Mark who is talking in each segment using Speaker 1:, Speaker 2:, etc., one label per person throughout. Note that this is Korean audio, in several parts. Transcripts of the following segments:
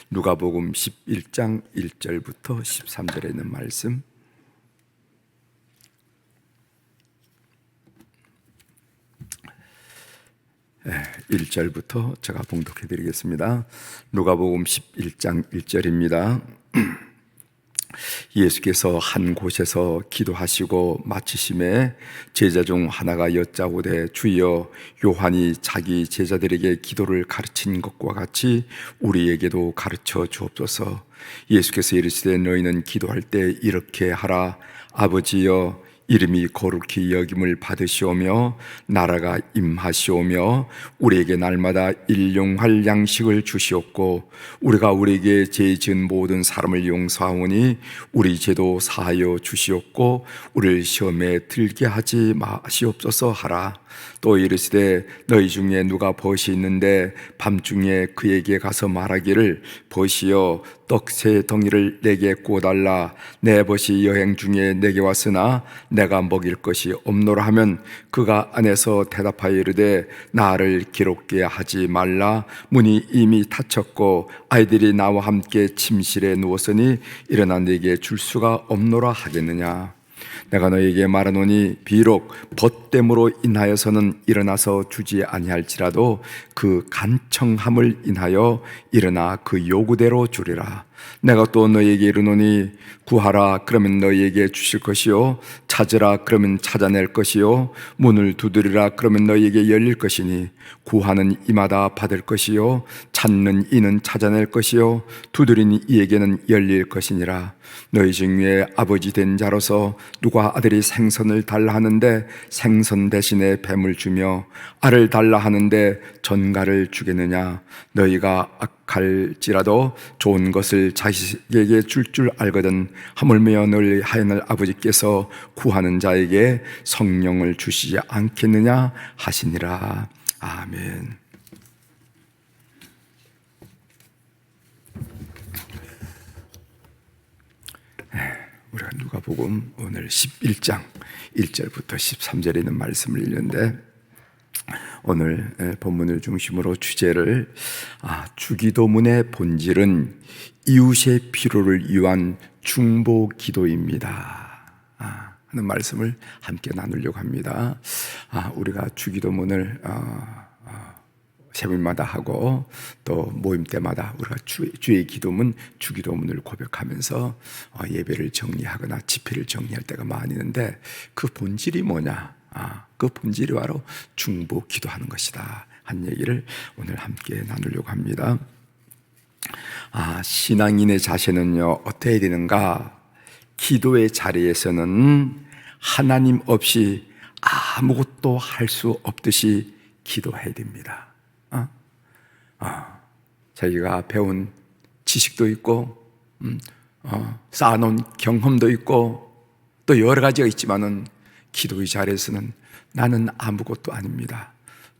Speaker 1: 누가복음 11장 1절부터 13절에 있는 말씀, 1절부터 제가 봉독해 드리겠습니다. 누가복음 11장 1절입니다. 예수께서 한 곳에서 기도하시고 마치심에 제자 중 하나가 여짜오되, 주여, 요한이 자기 제자들에게 기도를 가르친 것과 같이 우리에게도 가르쳐 주옵소서. 예수께서 이르시되, 너희는 기도할 때 이렇게 하라. 아버지여, 이름이 거룩히 여김을 받으시오며 나라가 임하시오며 우리에게 날마다 일용할 양식을 주시옵고, 우리가 우리에게 죄 지은 모든 사람을 용서하오니 우리 죄도 사하여 주시옵고, 우리를 시험에 들게 하지 마시옵소서 하라. 또 이르시되, 너희 중에 누가 벗이 있는데 밤중에 그에게 가서 말하기를, 벗이여, 떡 세 덩이를 내게 구워달라. 내 벗이 여행 중에 내게 왔으나 내가 먹일 것이 없노라 하면 그가 안에서 대답하여 이르되, 나를 기롭게 하지 말라. 문이 이미 닫혔고 아이들이 나와 함께 침실에 누웠으니 일어나 내게 줄 수가 없노라 하겠느냐. 내가 너에게 말하노니 비록 벗됨으로 인하여서는 일어나서 주지 아니할지라도 그 간청함을 인하여 일어나 그 요구대로 주리라. 내가 또 너에게 이르노니, 구하라 그러면 너희에게 주실 것이요, 찾으라 그러면 찾아낼 것이요, 문을 두드리라 그러면 너희에게 열릴 것이니, 구하는 이마다 받을 것이요, 찾는 이는 찾아낼 것이요, 두드리는 이에게는 열릴 것이니라. 너희 중에 아버지 된 자로서 누가 아들이 생선을 달라 하는데 생선 대신에 뱀을 주며 알을 달라 하는데 전갈을 주겠느냐? 너희가 악할지라도 좋은 것을 자식에게 줄 알거든. 하물며 너희 하여늘 아버지께서 구하는 자에게 성령을 주시지 않겠느냐 하시니라. 아멘. 우리가 누가복음 오늘 11장 1절부터 13절에 있는 말씀을 읽는데, 오늘 본문을 중심으로 주제를 주기도문의 본질은 이웃의 필요를 위한 중보 기도입니다 하는 말씀을 함께 나누려고 합니다. 우리가 주기도문을 세번마다 하고 또 모임 때마다 우리가 주의 기도문, 주기도문을 고백하면서 예배를 정리하거나 집회를 정리할 때가 많이 있는데, 그 본질이 뭐냐? 그 본질이 바로 중보 기도하는 것이다 한 얘기를 오늘 함께 나누려고 합니다. 신앙인의 자세는요, 어떻게 해야 되는가? 기도의 자리에서는 하나님 없이 아무것도 할 수 없듯이 기도해야 됩니다. 자기가 배운 지식도 있고 쌓아놓은 경험도 있고 또 여러 가지가 있지만은 기도의 자리에서는 나는 아무것도 아닙니다,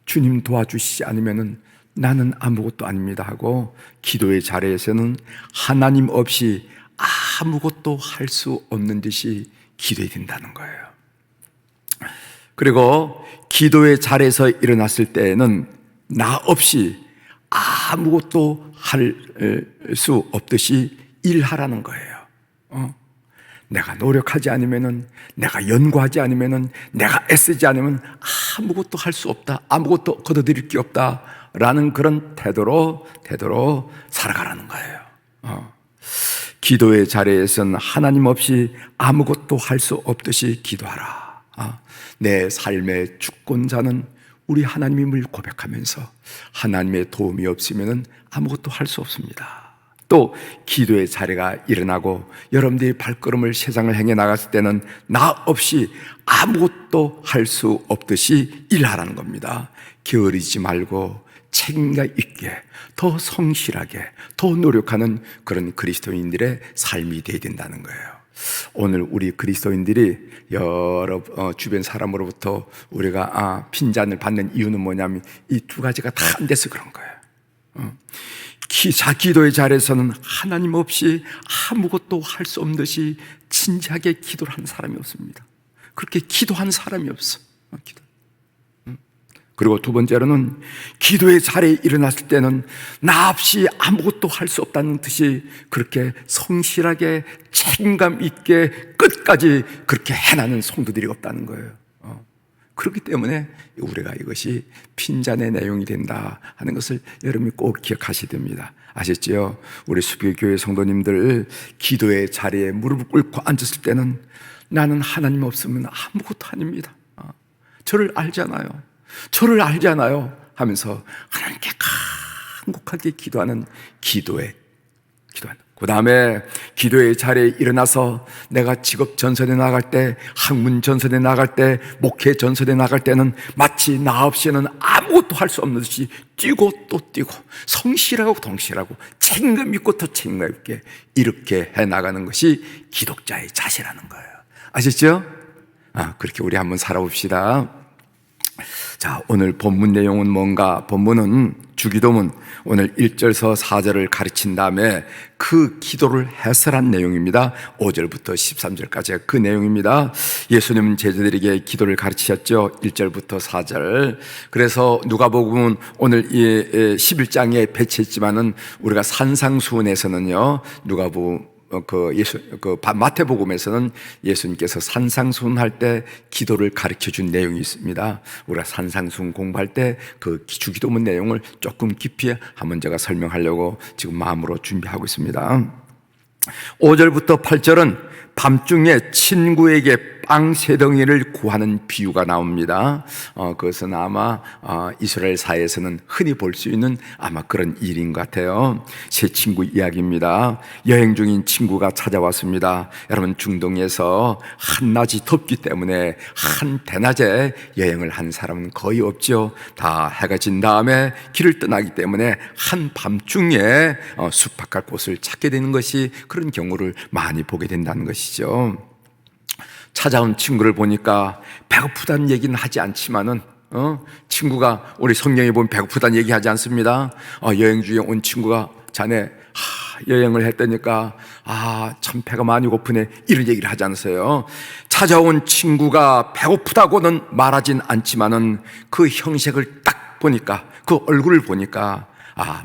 Speaker 1: 주님 도와주시지 않으면은 나는 아무것도 아닙니다 하고, 기도의 자리에서는 하나님 없이 아무것도 할 수 없는 듯이 기도해야 된다는 거예요. 그리고 기도의 자리에서 일어났을 때에는 나 없이 아무것도 할 수 없듯이 일하라는 거예요. 내가 노력하지 않으면은, 내가 연구하지 않으면은, 내가 애쓰지 않으면 아무것도 할 수 없다, 아무것도 거둬들일 게 없다 라는 그런 태도로 살아가라는 거예요. 기도의 자리에서는 하나님 없이 아무것도 할 수 없듯이 기도하라. 내 삶의 주권자는 우리 하나님임을 고백하면서 하나님의 도움이 없으면 아무것도 할 수 없습니다. 또 기도의 자리가 일어나고 여러분들이 발걸음을 세상을 행해 나갔을 때는 나 없이 아무것도 할 수 없듯이 일하라는 겁니다. 게으르지 말고 책임감 있게, 더 성실하게, 더 노력하는 그런 그리스도인들의 삶이 되어야 된다는 거예요. 오늘 우리 그리스도인들이 여러 주변 사람으로부터 우리가 핀잔을 받는 이유는 뭐냐면 이 두 가지가 다 안 돼서 그런 거예요. 기도의 자리에서는 하나님 없이 아무것도 할 수 없는 듯이 진지하게 기도를 하는 사람이 없습니다. 그렇게 기도하는 사람이 없어. 그리고 두 번째로는 기도의 자리에 일어났을 때는 나 없이 아무것도 할 수 없다는 듯이 그렇게 성실하게 책임감 있게 끝까지 그렇게 해나는 성도들이 없다는 거예요. 그렇기 때문에 우리가 이것이 핀잔의 내용이 된다 하는 것을 여러분이 꼭 기억하셔야 됩니다. 아셨죠? 우리 수교교회 성도님들 기도의 자리에 무릎을 꿇고 앉았을 때는 나는 하나님 없으면 아무것도 아닙니다. 저를 알잖아요 하면서 하나님께 간곡하게 기도하는 그 다음에 기도의 자리에 일어나서 내가 직업 전선에 나갈 때, 학문 전선에 나갈 때, 목회 전선에 나갈 때는 마치 나 없이는 아무것도 할 수 없는 듯이 뛰고 또 뛰고 성실하고 동실하고 책임감 있고 더 책임감 있게 이렇게 해나가는 것이 기독자의 자세라는 거예요. 아셨죠? 그렇게 우리 한번 살아봅시다. 자, 오늘 본문 내용은 뭔가? 본문은 주기도문 오늘 1절서 4절을 가르친 다음에 그 기도를 해설한 내용입니다. 5절부터 13절까지 그 내용입니다. 예수님은 제자들에게 기도를 가르치셨죠. 1절부터 4절. 그래서 누가복음은 오늘 11장에 배치했지만은 우리가 산상수훈에서는요, 마태복음에서는 예수님께서 산상수훈할 때 기도를 가르쳐 준 내용이 있습니다. 우리가 산상수훈 공부할 때 그 주기도문 내용을 조금 깊이 한번 제가 설명하려고 지금 마음으로 준비하고 있습니다. 5절부터 8절은 밤중에 친구에게 빵 3덩이를 구하는 비유가 나옵니다. 그것은 아마 이스라엘 사회에서는 흔히 볼 수 있는 아마 그런 일인 것 같아요. 세 친구 이야기입니다. 여행 중인 친구가 찾아왔습니다. 여러분, 중동에서 한낮이 덥기 때문에 한 대낮에 여행을 한 사람은 거의 없죠. 다 해가 진 다음에 길을 떠나기 때문에 한밤중에 숙박할 곳을 찾게 되는 것이, 그런 경우를 많이 보게 된다는 것이죠. 찾아온 친구를 보니까 배고프다는 얘기는 하지 않지만은 친구가, 우리 성경에 보면 배고프다는 얘기 하지 않습니다. 여행 중에 온 친구가 자네 여행을 했다니까 참 배가 많이 고프네, 이런 얘기를 하지 않았어요. 찾아온 친구가 배고프다고는 말하진 않지만은 그 형색을 딱 보니까, 그 얼굴을 보니까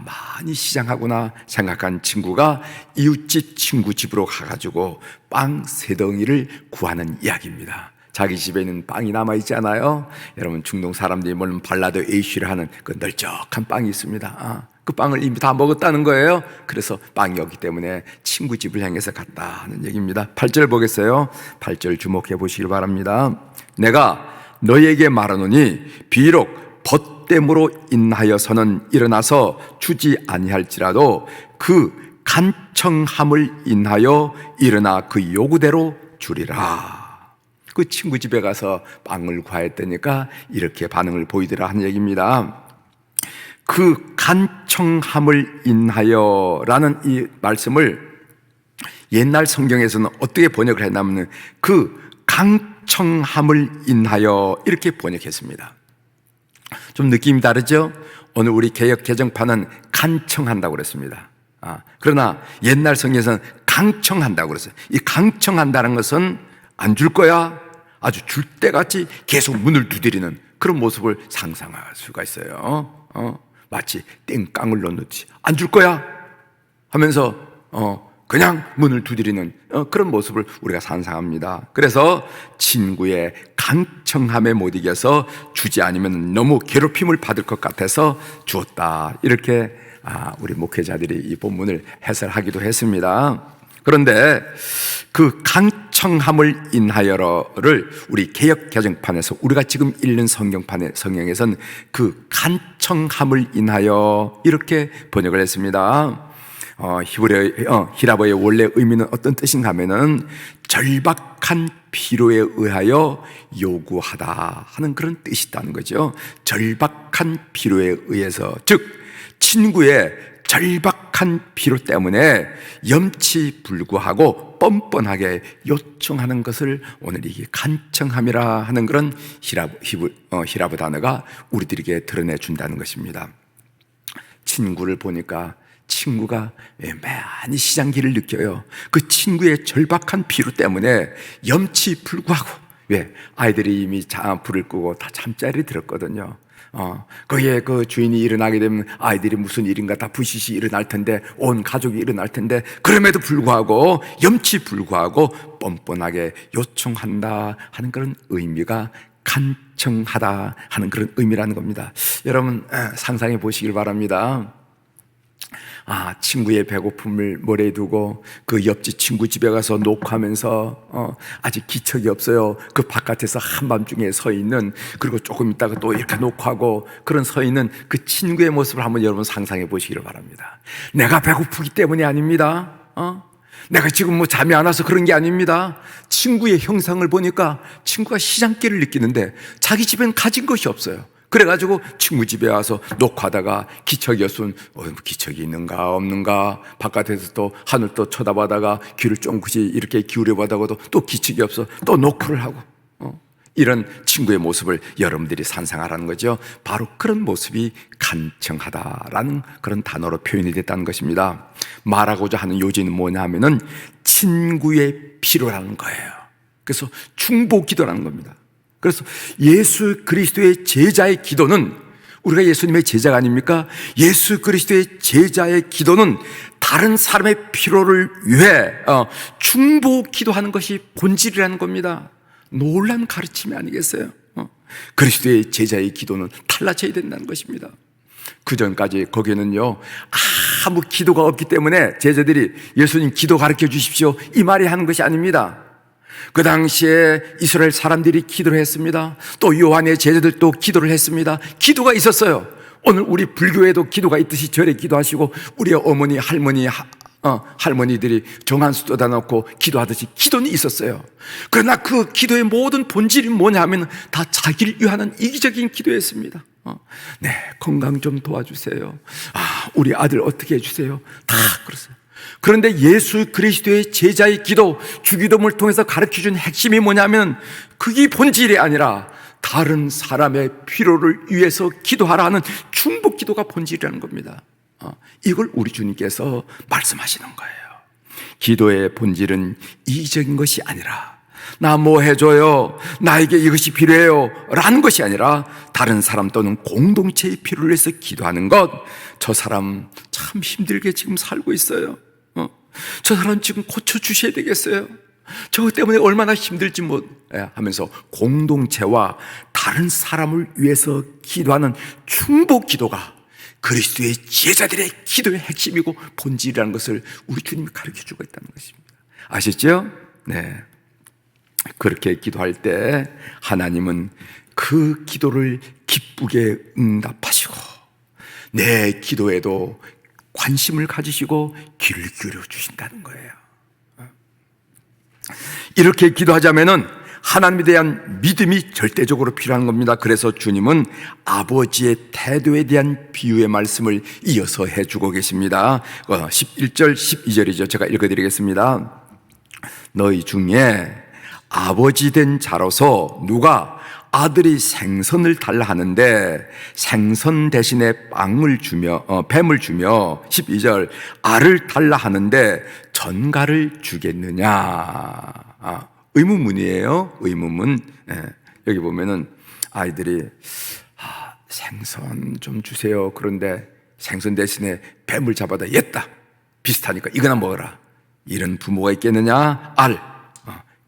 Speaker 1: 많이 시장하구나 생각한 친구가 이웃집 친구 집으로 가가지고 빵 3덩이를 구하는 이야기입니다. 자기 집에 있는 빵이 남아있잖아요. 여러분, 중동 사람들이 먹는 발라드 에이쉬를 하는 그 널쩍한 빵이 있습니다. 그 빵을 이미 다 먹었다는 거예요. 그래서 빵이 없기 때문에 친구 집을 향해서 갔다 하는 얘기입니다. 8절 보겠어요. 8절 주목해 보시길 바랍니다. 내가 너에게 말하노니 비록 벗됨으로 인하여서는 일어나서 주지 아니할지라도 그 간청함을 인하여 일어나 그 요구대로 주리라. 그 친구 집에 가서 빵을 구하였다니까 이렇게 반응을 보이더라 하는 얘기입니다. 그 간청함을 인하여 라는 이 말씀을 옛날 성경에서는 어떻게 번역을 했냐면 그 강청함을 인하여 이렇게 번역했습니다. 좀 느낌이 다르죠? 오늘 우리 개역 개정판은 간청한다고 그랬습니다. 그러나 옛날 성경에서는 강청한다고 그랬어요. 이 강청한다는 것은 안 줄 거야, 아주 줄 때같이 계속 문을 두드리는 그런 모습을 상상할 수가 있어요. 마치 땡깡을 넣듯이 안 줄 거야 하면서 그냥 문을 두드리는 그런 모습을 우리가 상상합니다. 그래서 친구의 강청함에 못 이겨서 주지 않으면 너무 괴롭힘을 받을 것 같아서 주었다, 이렇게 우리 목회자들이 이 본문을 해설하기도 했습니다. 그런데 그 강청함을 인하여를 우리 개역 개정판에서, 우리가 지금 읽는 성경에서는 그 간청함을 인하여 이렇게 번역을 했습니다. 히라보의 원래 의미는 어떤 뜻인가 하면은 절박한 필요에 의하여 요구하다 하는 그런 뜻이 있다는 거죠. 절박한 필요에 의해서, 즉 친구의 절박한 필요 때문에 염치불구하고 뻔뻔하게 요청하는 것을 오늘 이게 간청함이라 하는 그런 히라브 단어가 우리들에게 드러내준다는 것입니다. 친구를 보니까 친구가 많이 시장기를 느껴요. 그 친구의 절박한 필요 때문에 염치불구하고, 아이들이 이미 불을 끄고 다 잠자리 들었거든요. 거기에 그 주인이 일어나게 되면 아이들이 무슨 일인가 다 부시시 일어날 텐데, 온 가족이 일어날 텐데, 그럼에도 불구하고 염치 불구하고 뻔뻔하게 요청한다 하는 그런 의미가 간청하다 하는 그런 의미라는 겁니다. 여러분 상상해 보시길 바랍니다. 친구의 배고픔을 머리에 두고 그 옆집 친구 집에 가서 녹화하면서 아직 기척이 없어요. 그 바깥에서 한밤중에 서 있는, 그리고 조금 있다가 또 이렇게 녹화하고 그런 서 있는 그 친구의 모습을 한번 여러분 상상해 보시기를 바랍니다. 내가 배고프기 때문이 아닙니다. 내가 지금 뭐 잠이 안 와서 그런 게 아닙니다. 친구의 형상을 보니까 친구가 시장길을 느끼는데 자기 집엔 가진 것이 없어요. 그래가지고 친구 집에 와서 녹화하다가 기척이 없으면 기척이 있는가 없는가, 바깥에서 또 하늘 또 쳐다보다가 귀를 쫑긋이 이렇게 기울여보다가도 또 기척이 없어 또 녹화를 하고, 이런 친구의 모습을 여러분들이 상상하라는 거죠. 바로 그런 모습이 간청하다라는 그런 단어로 표현이 됐다는 것입니다. 말하고자 하는 요지는 뭐냐 하면은 친구의 필요라는 거예요. 그래서 충복기도라는 겁니다. 그래서 예수 그리스도의 제자의 기도는, 우리가 예수님의 제자가 아닙니까? 예수 그리스도의 제자의 기도는 다른 사람의 필요를 위해 충복 기도하는 것이 본질이라는 겁니다. 놀란 가르침이 아니겠어요? 그리스도의 제자의 기도는 달라져야 된다는 것입니다. 그 전까지 거기에는요 아무 기도가 없기 때문에 제자들이 예수님 기도 가르쳐 주십시오 이 말이 하는 것이 아닙니다. 그 당시에 이스라엘 사람들이 기도를 했습니다. 또 요한의 제자들도 기도를 했습니다. 기도가 있었어요. 오늘 우리 불교에도 기도가 있듯이 절에 기도하시고, 우리의 어머니 할머니들이 정한수 떠다 놓고 기도하듯이 기도는 있었어요. 그러나 그 기도의 모든 본질이 뭐냐 하면 다 자기를 위하는 이기적인 기도였습니다. 네, 건강 좀 도와주세요. 우리 아들 어떻게 해주세요. 다 그랬어요. 그런데 예수 그리스도의 제자의 기도, 주기도문을 통해서 가르쳐준 핵심이 뭐냐면 그게 본질이 아니라 다른 사람의 필요를 위해서 기도하라 하는 충복 기도가 본질이라는 겁니다. 이걸 우리 주님께서 말씀하시는 거예요. 기도의 본질은 이기적인 것이 아니라 나 뭐 해줘요, 나에게 이것이 필요해요 라는 것이 아니라 다른 사람 또는 공동체의 필요를 위해서 기도하는 것. 저 사람 참 힘들게 지금 살고 있어요. 저 사람 지금 고쳐주셔야 되겠어요. 저것 때문에 얼마나 힘들지 하면서 공동체와 다른 사람을 위해서 기도하는 충복 기도가 그리스도의 제자들의 기도의 핵심이고 본질이라는 것을 우리 주님이 가르쳐주고 있다는 것입니다. 아시죠? 네. 그렇게 기도할 때 하나님은 그 기도를 기쁘게 응답하시고 내 기도에도 관심을 가지시고 귀를 기울여 주신다는 거예요. 이렇게 기도하자면은 하나님에 대한 믿음이 절대적으로 필요한 겁니다. 그래서 주님은 아버지의 태도에 대한 비유의 말씀을 이어서 해주고 계십니다. 11절 12절이죠. 제가 읽어드리겠습니다. 너희 중에 아버지 된 자로서 누가 아들이 생선을 달라 하는데 생선 대신에 뱀을 주며 12절 알을 달라 하는데 전갈을 주겠느냐. 의문문이에요. 의문문. 여기 보면은 아이들이 생선 좀 주세요. 그런데 생선 대신에 뱀을 잡아다 였다. 비슷하니까 이거나 먹어라. 이런 부모가 있겠느냐. 알,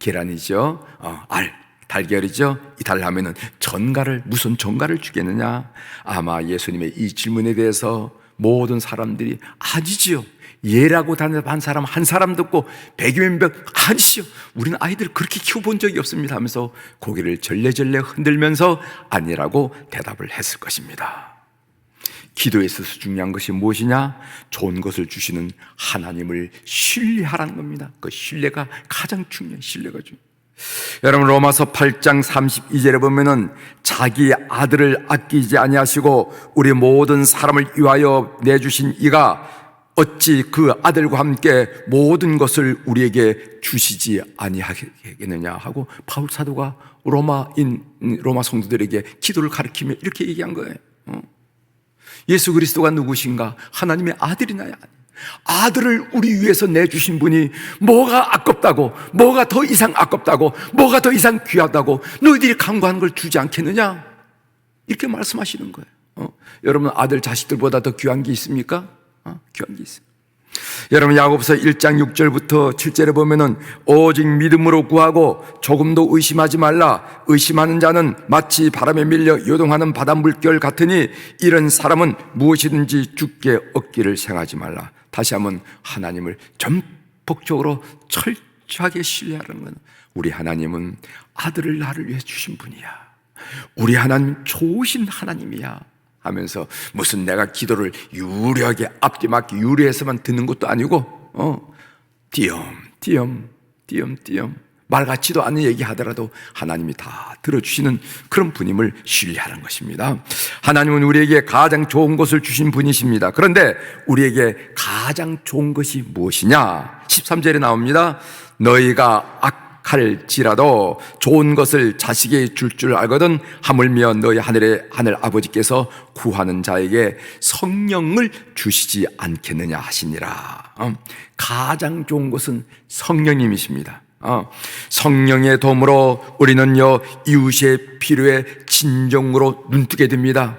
Speaker 1: 계란이죠. 알, 달걀이죠. 이 달라면은 전갈을, 무슨 전갈을 주겠느냐. 아마 예수님의 이 질문에 대해서 모든 사람들이 아니지요, 예라고 대답한 사람 한 사람도 없고 100여명 아니죠, 우리는 아이들 그렇게 키워본 적이 없습니다 하면서 고개를 절레절레 흔들면서 아니라고 대답을 했을 것입니다. 기도에 있어서 중요한 것이 무엇이냐? 좋은 것을 주시는 하나님을 신뢰하라는 겁니다. 그 신뢰가 가장 중요해요. 신뢰가 중요해요. 여러분 로마서 8장 32절에 보면은 자기 아들을 아끼지 아니하시고 우리 모든 사람을 위하여 내주신 이가 어찌 그 아들과 함께 모든 것을 우리에게 주시지 아니하겠느냐 하고 바울 사도가 로마 성도들에게 기도를 가르치며 이렇게 얘기한 거예요. 예수 그리스도가 누구신가? 하나님의 아들이나요? 아들을 우리 위해서 내주신 분이 뭐가 아깝다고, 뭐가 더 이상 아깝다고, 뭐가 더 이상 귀하다고 너희들이 간구하는 걸 주지 않겠느냐? 이렇게 말씀하시는 거예요. 여러분 아들 자식들보다 더 귀한 게 있습니까? 귀한 게 있어요. 여러분 야고보서 1장 6절부터 7절에 보면은 오직 믿음으로 구하고 조금도 의심하지 말라. 의심하는 자는 마치 바람에 밀려 요동하는 바다 물결 같으니 이런 사람은 무엇이든지 주께 얻기를 생하지 말라. 다시 한번 하나님을 전폭적으로 철저하게 신뢰하는 건, 우리 하나님은 아들을 나를 위해 주신 분이야, 우리 하나님 좋으신 하나님이야 하면서 무슨 내가 기도를 유려하게 앞뒤 맞게 유리해서만 듣는 것도 아니고 띄엄띄엄 말 같지도 않은 얘기 하더라도 하나님이 다 들어주시는 그런 분임을 신뢰하는 것입니다. 하나님은 우리에게 가장 좋은 것을 주신 분이십니다. 그런데 우리에게 가장 좋은 것이 무엇이냐? 13절에 나옵니다. 너희가 할지라도 좋은 것을 자식에게 줄 알거든 하물며 너희 하늘 아버지께서 구하는 자에게 성령을 주시지 않겠느냐 하시니라. 가장 좋은 것은 성령님이십니다. 성령의 도움으로 우리는요 이웃의 필요에 진정으로 눈뜨게 됩니다.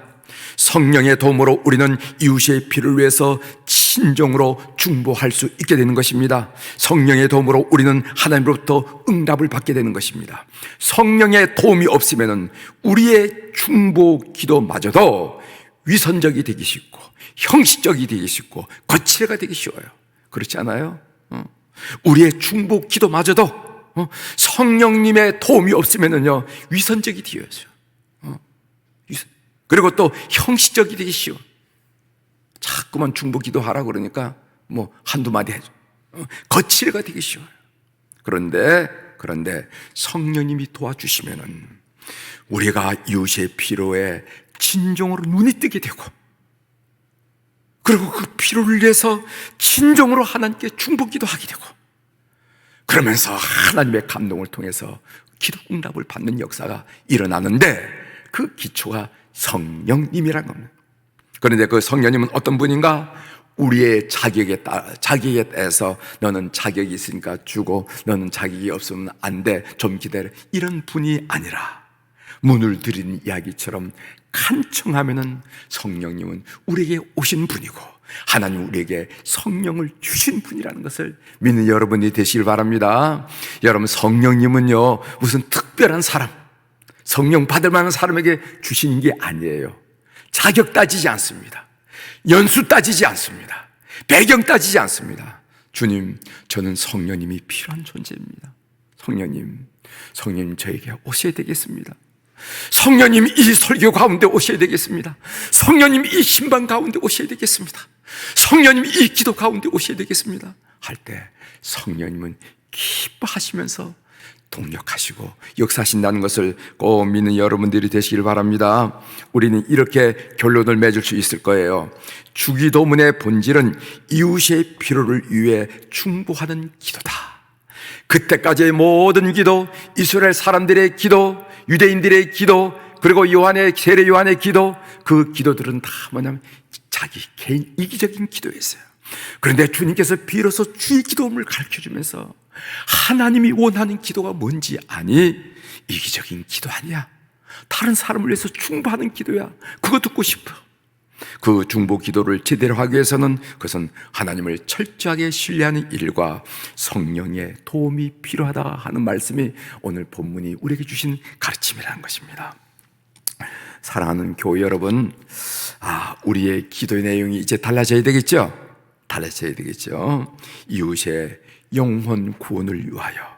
Speaker 1: 성령의 도움으로 우리는 이웃의 필요를 위해서 진정으로 중보할 수 있게 되는 것입니다. 성령의 도움으로 우리는 하나님으로부터 응답을 받게 되는 것입니다. 성령의 도움이 없으면 우리의 중보 기도마저도 위선적이 되기 쉽고 형식적이 되기 쉽고 거칠애가 되기 쉬워요. 그렇지 않아요? 우리의 중보 기도마저도 성령님의 도움이 없으면요 위선적이 되어져요. 그리고 또 형식적이 되기 쉬워. 자꾸만 중보 기도하라고 그러니까 뭐 한두 마디 해줘. 거칠애가 되기 쉬워요. 그런데 성령님이 도와주시면은 우리가 이웃의 필요에 진정으로 눈이 뜨게 되고, 그리고 그 필요를 위해서 진정으로 하나님께 중보 기도하게 되고, 그러면서 하나님의 감동을 통해서 기도 응답을 받는 역사가 일어나는데, 그 기초가 성령님이라는 겁니다. 그런데 그 성령님은 어떤 분인가? 우리의 자격에 대해서 너는 자격이 있으니까 주고 너는 자격이 없으면 안 돼, 좀 기다려, 이런 분이 아니라 문을 들인 이야기처럼 간청하면은 성령님은 우리에게 오신 분이고 하나님 우리에게 성령을 주신 분이라는 것을 믿는 여러분이 되시길 바랍니다. 여러분, 성령님은요 무슨 특별한 사람, 성령 받을 만한 사람에게 주시는 게 아니에요. 자격 따지지 않습니다. 연수 따지지 않습니다. 배경 따지지 않습니다. 주님, 저는 성령님이 필요한 존재입니다. 성령님 저에게 오셔야 되겠습니다. 성령님 이 설교 가운데 오셔야 되겠습니다. 성령님 이 신방 가운데 오셔야 되겠습니다. 성령님 이 기도 가운데 오셔야 되겠습니다 할 때 성령님은 기뻐하시면서 동력하시고 역사하신다는 것을 꼭 믿는 여러분들이 되시길 바랍니다. 우리는 이렇게 결론을 맺을 수 있을 거예요. 주기도문의 본질은 이웃의 필요를 위해 중보하는 기도다. 그때까지의 모든 기도, 이스라엘 사람들의 기도, 유대인들의 기도, 그리고 세례 요한의 기도, 그 기도들은 다 뭐냐면 자기 개인 이기적인 기도였어요. 그런데 주님께서 비로소 주의 기도를 가르쳐주면서 하나님이 원하는 기도가 뭔지 아니? 이기적인 기도 아니야. 다른 사람을 위해서 중보하는 기도야. 그거 듣고 싶어. 그 중보 기도를 제대로 하기 위해서는 그것은 하나님을 철저하게 신뢰하는 일과 성령의 도움이 필요하다 하는 말씀이 오늘 본문이 우리에게 주신 가르침이라는 것입니다. 사랑하는 교회 여러분, 우리의 기도의 내용이 이제 달라져야 되겠죠? 이웃의 영혼 구원을 위하여,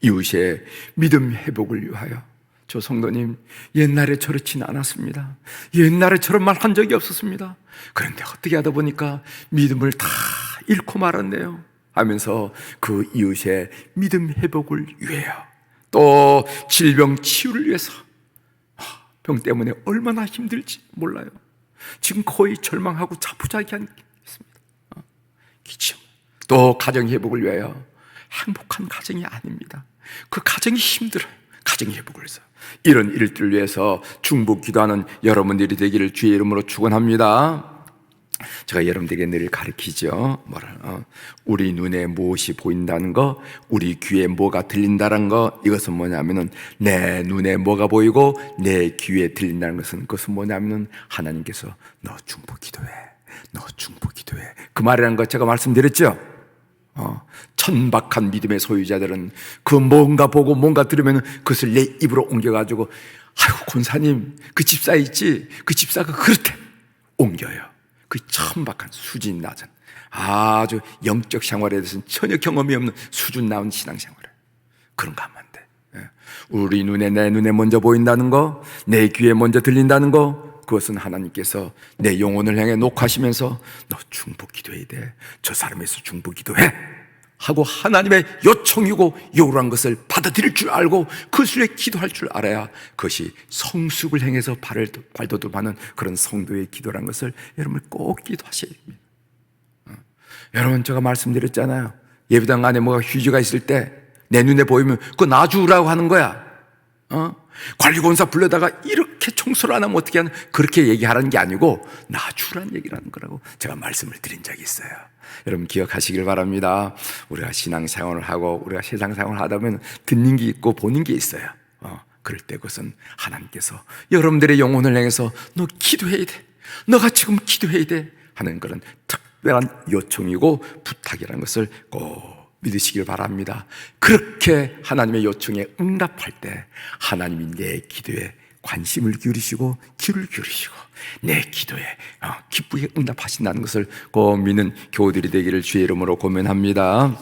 Speaker 1: 이웃의 믿음 회복을 위하여. 저 성도님, 옛날에 저렇지는 않았습니다. 옛날에 저런 말 한 적이 없었습니다. 그런데 어떻게 하다 보니까 믿음을 다 잃고 말았네요 하면서 그 이웃의 믿음 회복을 위하여, 또 질병 치유를 위해서, 병 때문에 얼마나 힘들지 몰라요. 지금 거의 절망하고 자포자기한 게 있습니다. 또 가정 회복을 위하여. 행복한 가정이 아닙니다. 그 가정이 힘들어요. 가정 회복을 해서 이런 일들을 위해서 중보 기도하는 여러분들이 되기를 주의 이름으로 축원합니다. 제가 여러분들에게 늘 가르치죠. 우리 눈에 무엇이 보인다는 거, 우리 귀에 뭐가 들린다는 거, 이것은 뭐냐면은 내 눈에 뭐가 보이고 내 귀에 들린다는 것은 그것은 뭐냐면은 하나님께서 너 중보 기도해, 너 중보 기도해, 그 말이라는 거 제가 말씀드렸죠. 천박한 믿음의 소유자들은 그 뭔가 보고 뭔가 들으면 그것을 내 입으로 옮겨가지고, 아이고 권사님 그 집사 있지, 그 집사가 그렇대, 옮겨요. 그 천박한 수준 낮은, 아주 영적 생활에 대해서는 전혀 경험이 없는 수준 낮은 신앙생활을, 그런 거 하면 안 돼. 우리 눈에, 내 눈에 먼저 보인다는 거, 내 귀에 먼저 들린다는 거, 그것은 하나님께서 내 영혼을 향해 녹화하시면서 너 중보 기도해야 돼, 저 사람에서 중보 기도해 하고 하나님의 요청이고 요구한 것을 받아들일 줄 알고 그것을 위해 기도할 줄 알아야 그것이 성숙을 행해서 발돋움하는 그런 성도의 기도라는 것을 여러분 꼭 기도하셔야 됩니다. 여러분, 제가 말씀드렸잖아요. 예배당 안에 뭐가 휴지가 있을 때 내 눈에 보이면 그거 놔주라고 하는 거야. 관리권사 불러다가 이렇게 청소를 안 하면 어떻게 하는, 그렇게 얘기하라는 게 아니고 놔주라는 얘기를 하는 거라고 제가 말씀을 드린 적이 있어요. 여러분 기억하시길 바랍니다. 우리가 신앙생활을 하고 우리가 세상생활을 하다 보면 듣는 게 있고 보는 게 있어요. 그럴 때 그것은 하나님께서 여러분들의 영혼을 향해서 너 기도해야 돼, 너가 지금 기도해야 돼 하는 그런 특별한 요청이고 부탁이라는 것을 꼭 믿으시길 바랍니다. 그렇게 하나님의 요청에 응답할 때 하나님이 내 기도에 관심을 기울이시고 귀를 기울이시고 내 기도에 기쁘게 응답하신다는 것을 꼭 믿는 교우들이 되기를 주의 이름으로 고면합니다.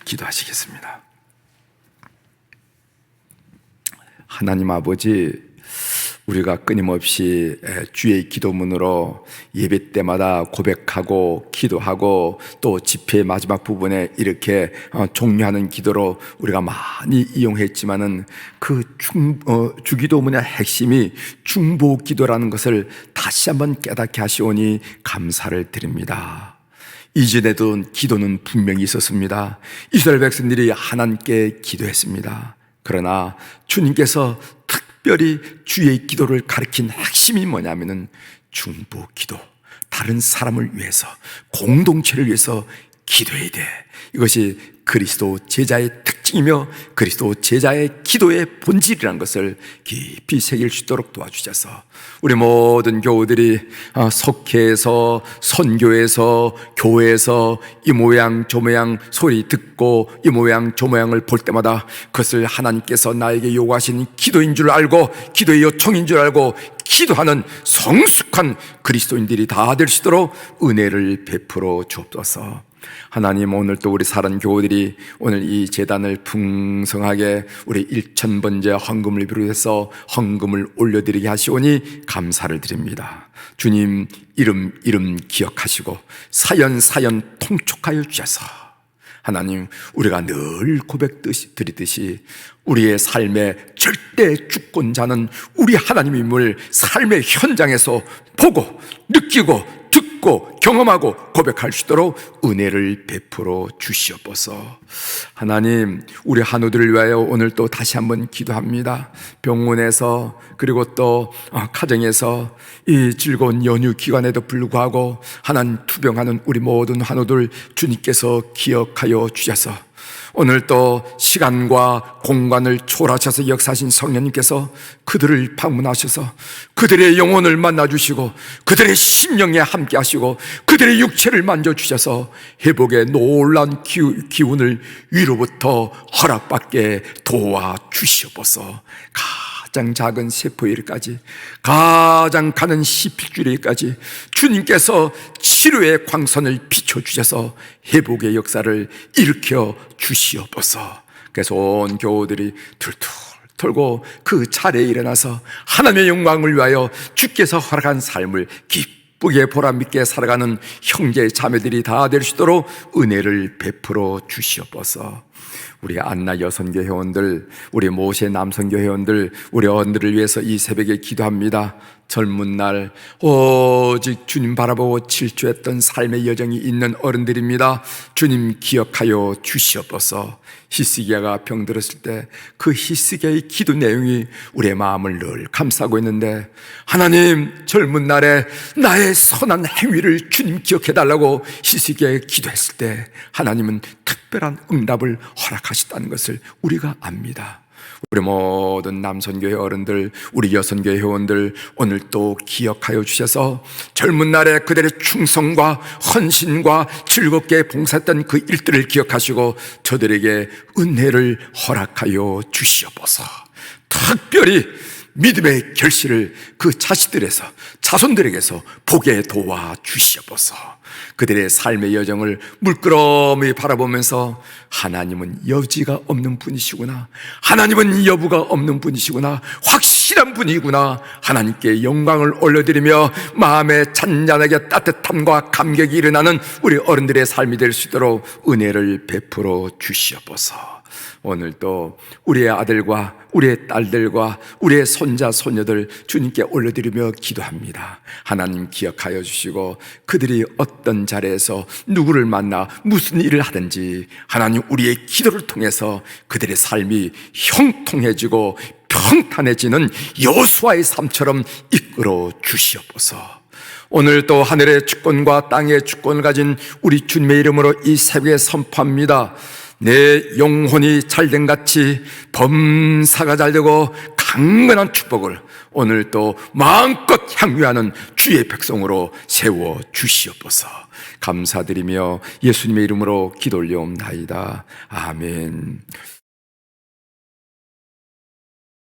Speaker 1: 기도하시겠습니다. 하나님 아버지, 우리가 끊임없이 주의 기도문으로 예배 때마다 고백하고 기도하고 또 집회의 마지막 부분에 이렇게 종료하는 기도로 우리가 많이 이용했지만은 그 주기도문의 핵심이 중보 기도라는 것을 다시 한번 깨닫게 하시오니 감사를 드립니다. 이전에도 기도는 분명히 있었습니다. 이스라엘 백성들이 하나님께 기도했습니다. 그러나 주님께서 특별히 주의 기도를 가리킨 핵심이 뭐냐면은 중보 기도, 다른 사람을 위해서, 공동체를 위해서 기도해야 돼. 이것이 그리스도 제자의 특징이며 그리스도 제자의 기도의 본질이라는 것을 깊이 새길 수 있도록 도와주셔서 우리 모든 교우들이 속회에서, 선교에서, 교회에서 이 모양 저 모양 소리 듣고 이 모양 저 모양을 볼 때마다 그것을 하나님께서 나에게 요구하신 기도인 줄 알고, 기도의 요청인 줄 알고 기도하는 성숙한 그리스도인들이 다 될 수 있도록 은혜를 베풀어 주옵소서. 하나님, 오늘 또 우리 사랑 교우들이 오늘 이 제단을 풍성하게 우리 1000번째 헌금을 비롯해서 헌금을 올려드리게 하시오니 감사를 드립니다. 주님, 이름 기억하시고 사연 통촉하여 주셔서 하나님, 우리가 늘 고백드리듯이 우리의 삶의 절대 주권자는 우리 하나님임을 삶의 현장에서 보고 느끼고 듣고 경험하고 고백할 수 있도록 은혜를 베풀어 주시옵소서. 하나님, 우리 한우들을 위하여 오늘 또 다시 한번 기도합니다. 병원에서 그리고 또 가정에서 이 즐거운 연휴 기간에도 불구하고 하나님 투병하는 우리 모든 한우들 주님께서 기억하여 주셔서 오늘 또 시간과 공간을 초월하셔서 역사하신 성령님께서 그들을 방문하셔서 그들의 영혼을 만나주시고 그들의 심령에 함께 하시고 그들의 육체를 만져주셔서 회복의 놀라운 기운을 위로부터 허락받게 도와주시옵소서. 가장 작은 세포일까지, 가장 가는 시필줄에까지 주님께서 치료의 광선을 비춰주셔서 회복의 역사를 일으켜 주시옵소서. 그래서 온 교우들이 툴툴 털고 그 차례에 일어나서 하나님의 영광을 위하여 주께서 허락한 삶을 기쁘게 보람있게 살아가는 형제 자매들이 다 될 수 있도록 은혜를 베풀어 주시옵소서. 우리 안나 여선교 회원들, 우리 모세 남선교 회원들, 우리 어른들을 위해서 이 새벽에 기도합니다. 젊은 날 오직 주님 바라보고 질주했던 삶의 여정이 있는 어른들입니다. 주님 기억하여 주시옵소서. 히스기야가 병들었을 때 그 히스기야의 기도 내용이 우리의 마음을 늘 감싸고 있는데, 하나님, 젊은 날에 나의 선한 행위를 주님 기억해달라고 히스기야에 기도했을 때 하나님은 특별한 응답을 허락하셨다는 것을 우리가 압니다. 우리 모든 남선교회 어른들, 우리 여선교회 회원들, 오늘 또 기억하여 주셔서 젊은 날에 그들의 충성과 헌신과 즐겁게 봉사했던 그 일들을 기억하시고 저들에게 은혜를 허락하여 주시옵소서. 특별히 믿음의 결실을 그 자식들에서, 자손들에게서 보게 도와 주시옵소서. 그들의 삶의 여정을 물끄러미 바라보면서 하나님은 여지가 없는 분이시구나, 하나님은 여부가 없는 분이시구나, 확실한 분이구나, 하나님께 영광을 올려드리며 마음에 잔잔하게 따뜻함과 감격이 일어나는 우리 어른들의 삶이 될 수 있도록 은혜를 베풀어 주시옵소서. 오늘도 우리의 아들과 우리의 딸들과 우리의 손자 손녀들 주님께 올려드리며 기도합니다. 하나님 기억하여 주시고 그들이 어떤 자리에서 누구를 만나 무슨 일을 하든지 하나님 우리의 기도를 통해서 그들의 삶이 형통해지고 평탄해지는 여호수아의 삶처럼 이끌어 주시옵소서. 오늘 또 하늘의 주권과 땅의 주권을 가진 우리 주님의 이름으로 이 새벽에 선포합니다. 내 영혼이 잘된 같이 범사가 잘되고 강건한 축복을 오늘 또 마음껏 향유하는 주의 백성으로 세워 주시옵소서. 감사드리며 예수님의 이름으로 기도 올려옵나이다. 아멘.